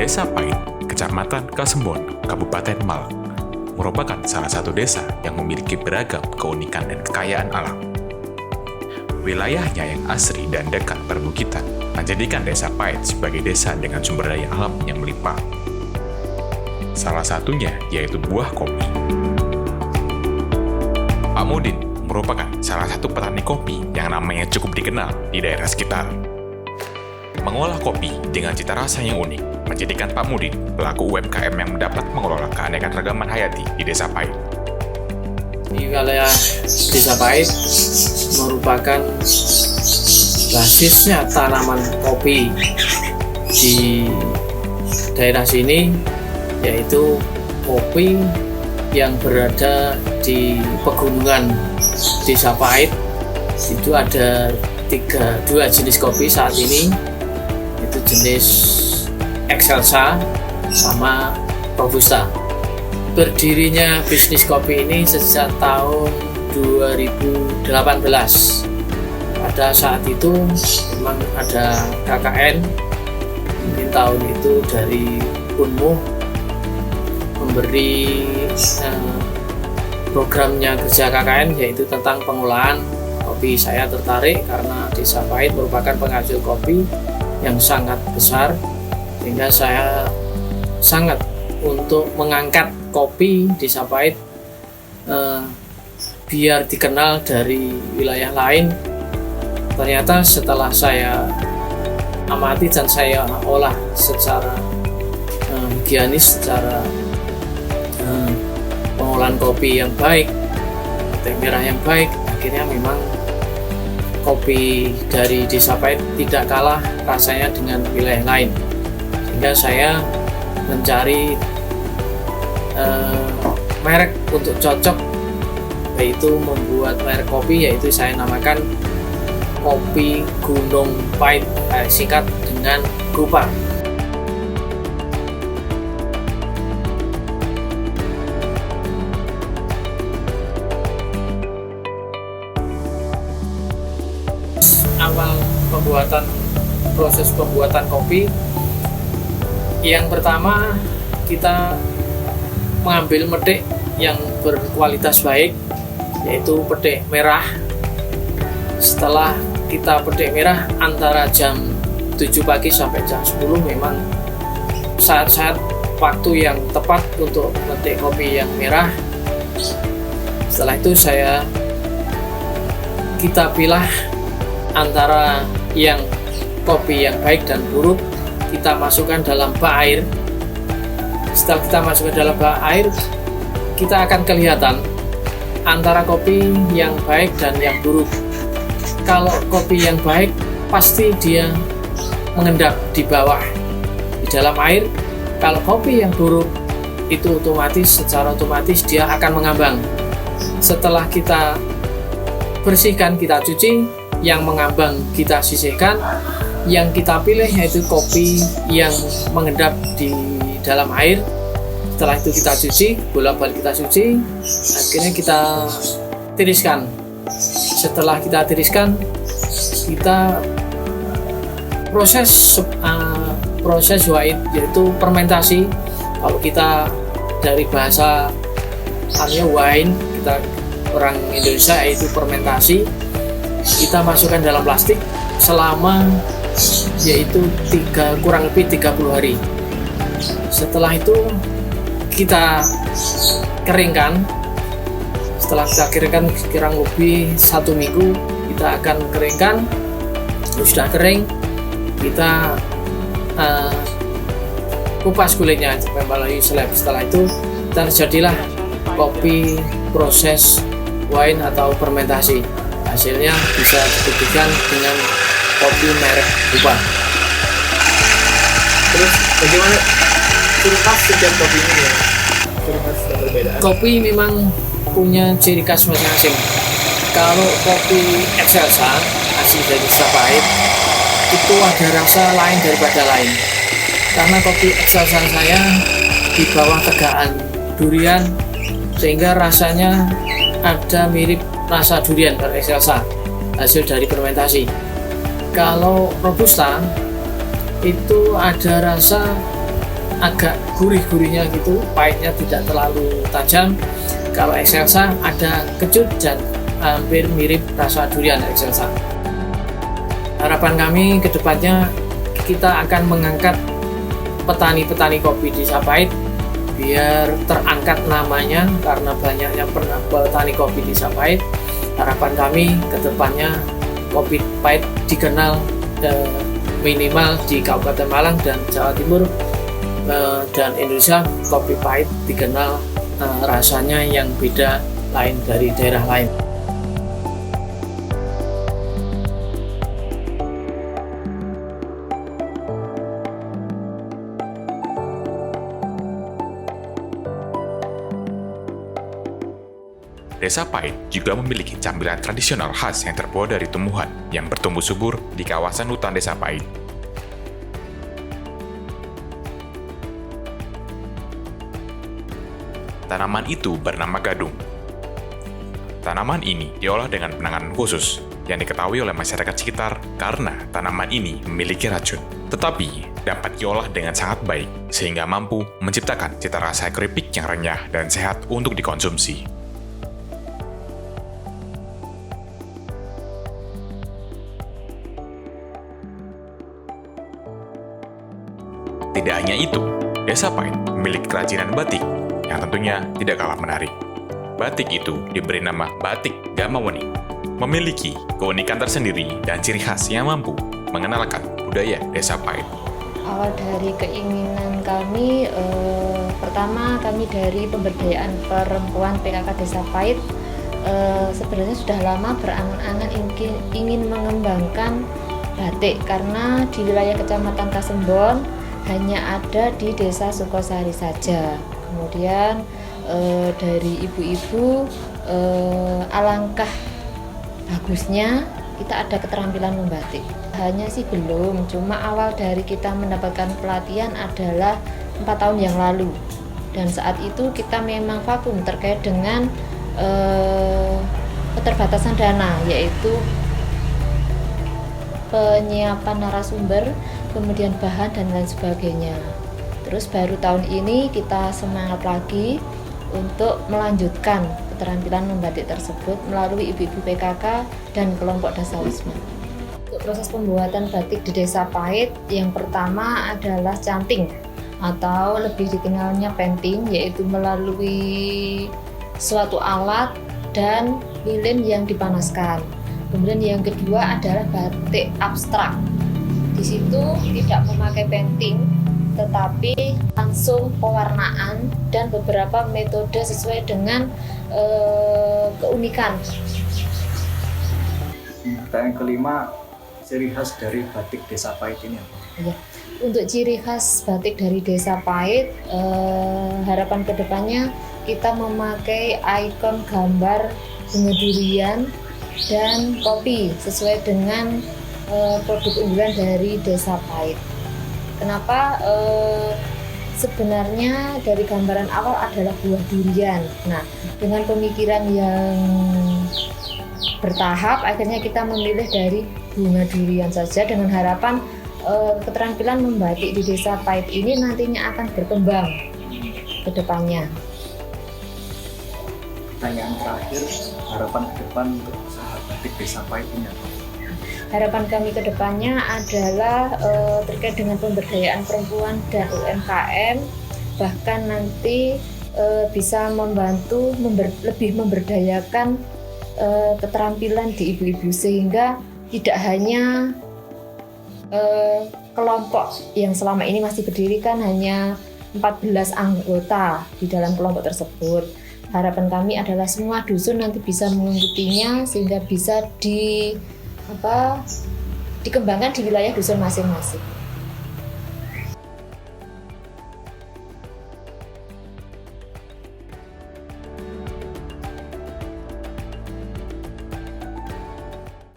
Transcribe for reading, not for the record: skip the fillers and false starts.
Desa Pait, Kecamatan Kasembon, Kabupaten Malang, merupakan salah satu desa yang memiliki beragam keunikan dan kekayaan alam. Wilayahnya yang asri dan dekat perbukitan menjadikan Desa Pait sebagai desa dengan sumber daya alam yang melimpah. Salah satunya yaitu buah kopi. Pak Mudin merupakan salah satu petani kopi yang namanya cukup dikenal di daerah sekitar. Mengolah kopi dengan cita rasa yang unik menjadikan Pak Mudin pelaku UMKM yang mendapat mengelola keanekaragaman hayati di Desa Pait. Wilayah Desa Pait merupakan basisnya tanaman kopi di daerah sini, yaitu kopi yang berada di pegunungan Desa Pait. Itu ada dua jenis kopi saat ini, itu jenis Excelsa sama Robusta. Berdirinya bisnis kopi ini sejak tahun 2018. Pada saat itu memang ada KKN, mungkin tahun itu dari Unmuh memberi programnya kerja KKN, yaitu tentang pengolahan kopi. Saya tertarik karena Desa Pait merupakan penghasil kopi yang sangat besar, sehingga saya sangat untuk mengangkat kopi Desa Pait biar dikenal dari wilayah lain. Ternyata setelah saya amati dan saya olah secara higienis, secara pengolahan kopi yang baik, teh merah yang baik, akhirnya memang kopi dari Desa Pait tidak kalah rasanya dengan wilayah lain. Sehingga saya mencari merek untuk cocok, yaitu membuat merek kopi, yaitu saya namakan Kopi Gunung Pait, singkat dengan GUPA. Awal proses pembuatan kopi, yang pertama kita mengambil petik yang berkualitas baik, yaitu petik merah. Setelah kita petik merah antara jam 7 pagi sampai jam 10 memang saat-saat waktu yang tepat untuk petik kopi yang merah. Setelah itu kita pilah antara yang kopi yang baik dan buruk, kita masukkan dalam bak air. Setelah kita masukkan dalam bak air, kita akan kelihatan antara kopi yang baik dan yang buruk. Kalau kopi yang baik, pasti dia mengendap di bawah di dalam air. Kalau kopi yang buruk, itu secara otomatis dia akan mengambang. Setelah kita bersihkan, kita cuci, yang mengambang kita sisihkan, yang kita pilih yaitu kopi yang mengendap di dalam air. Setelah itu kita cuci, bolak-balik kita cuci, akhirnya kita tiriskan. Setelah kita tiriskan, kita proses wait, yaitu fermentasi. Kalau kita dari bahasa wine, kita orang Indonesia, yaitu fermentasi. Kita masukkan dalam plastik selama yaitu kurang lebih 30 hari. Setelah itu kita keringkan. Setelah kita keringkan kurang lebih 1 minggu, kita akan keringkan. Sudah kering, kita kupas kulitnya melalui slab. Setelah itu terjadilah kopi proses wine atau fermentasi. Hasilnya bisa dibuktikan dengan kopi merek GUPA. Terus bagaimana ciri khas setiap kopi ini ya? Ciri khas dan perbedaan. Kopi memang punya ciri khas masing-masing. Kalau kopi Excelsa asli dari Desa Pait itu ada rasa lain daripada lain. Karena kopi Excelsa saya di bawah tegaan durian, sehingga rasanya ada mirip rasa durian dari Excelsa, hasil dari fermentasi. Kalau Robusta itu ada rasa agak gurih-gurihnya gitu, pahitnya tidak terlalu tajam. Kalau Excelsa ada kecut dan hampir mirip rasa durian Excelsa. Harapan kami ke depannya kita akan mengangkat petani-petani kopi Desa Pait biar terangkat namanya karena banyaknya petani kopi Desa Pait. Harapan kami ke depannya kopi Pait dikenal minimal di Kabupaten Malang dan Jawa Timur dan Indonesia. Kopi Pait dikenal rasanya yang beda lain dari daerah lain. Desa Pait juga memiliki camilan tradisional khas yang terbuat dari tumbuhan yang bertumbuh subur di kawasan hutan Desa Pait. Tanaman itu bernama gadung. Tanaman ini diolah dengan penanganan khusus yang diketahui oleh masyarakat sekitar karena tanaman ini memiliki racun. Tetapi dapat diolah dengan sangat baik sehingga mampu menciptakan cita rasa keripik yang renyah dan sehat untuk dikonsumsi. Tidak hanya itu, Desa Pait memiliki kerajinan batik yang tentunya tidak kalah menarik. Batik itu diberi nama Batik Gamawani, memiliki keunikan tersendiri dan ciri khas yang mampu mengenalkan budaya Desa Pait. Awal dari keinginan kami, pertama kami dari pemberdayaan perempuan PKK Desa Pait, sebenarnya sudah lama berangan-angan ingin mengembangkan batik karena di wilayah Kecamatan Kasembon hanya ada di Desa Sukosari saja. Kemudian dari ibu-ibu alangkah bagusnya kita ada keterampilan membatik. Hanya sih belum, cuma awal dari kita mendapatkan pelatihan adalah 4 tahun yang lalu. Dan saat itu kita memang vakum terkait dengan keterbatasan dana, yaitu penyiapan narasumber, kemudian bahan dan lain sebagainya. Terus baru tahun ini kita semangat lagi untuk melanjutkan keterampilan membatik tersebut melalui ibu-ibu PKK dan kelompok Dasawisma. Untuk proses pembuatan batik di Desa Pait, yang pertama adalah canting atau lebih dikenalnya painting, yaitu melalui suatu alat dan lilin yang dipanaskan. Kemudian yang kedua adalah batik abstrak. Di situ tidak memakai painting, tetapi langsung pewarnaan dan beberapa metode sesuai dengan keunikan. Pertanyaan kelima, ciri khas dari batik Desa Pait ini apa? Ya. Untuk ciri khas batik dari Desa Pait, harapan kedepannya kita memakai ikon gambar bunga durian dan kopi sesuai dengan produk unggulan dari Desa Pait. Kenapa? Sebenarnya dari gambaran awal adalah buah durian. Nah, dengan pemikiran yang bertahap, akhirnya kita memilih dari bunga durian saja dengan harapan keterampilan membatik di Desa Pait ini nantinya akan berkembang ke depannya. Pertanyaan terakhir, harapan ke depan untuk usaha batik Desa Pait ini apa? Harapan kami ke depannya adalah terkait dengan pemberdayaan perempuan dan UMKM, bahkan nanti bisa membantu lebih memberdayakan keterampilan di ibu-ibu, sehingga tidak hanya kelompok yang selama ini masih berdiri kan hanya 14 anggota di dalam kelompok tersebut. Harapan kami adalah semua dusun nanti bisa mengikutinya sehingga bisa dikembangkan di wilayah dusun masing-masing.